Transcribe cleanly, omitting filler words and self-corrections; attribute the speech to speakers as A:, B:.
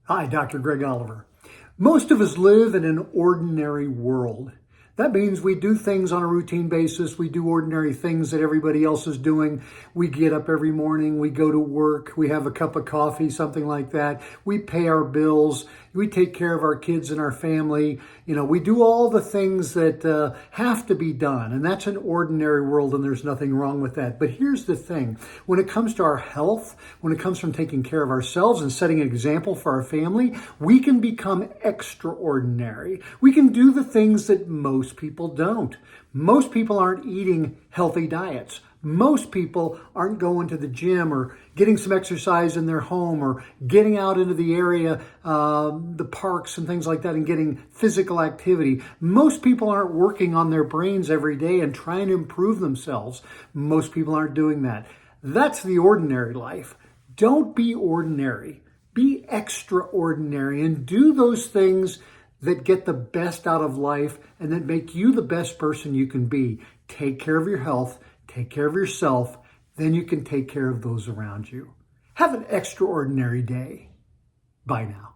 A: Hi, Dr. Greg Oliver. Most of us live in an ordinary world. That means we do things on a routine basis. We do ordinary things that everybody else is doing. We get up every morning. We go to work. We have a cup of coffee, something like that. We pay our bills. We take care of our kids and our family. We do all the things that have to be done. And that's an ordinary world, and there's nothing wrong with that. But here's the thing. When it comes to our health, when it comes from taking care of ourselves and setting an example for our family, we can become extraordinary. We can do the things that most people don't. Most people aren't eating healthy diets. Most people aren't going to the gym or getting some exercise in their home or getting out into the area, the parks and things like that, and getting physical activity. Most people aren't working on their brains every day and trying to improve themselves. Most people aren't doing that. That's the ordinary life. Don't be ordinary. Be extraordinary and do those things that get the best out of life and that make you the best person you can be. Take care of your health, take care of yourself, then you can take care of those around you. Have an extraordinary day. Bye now.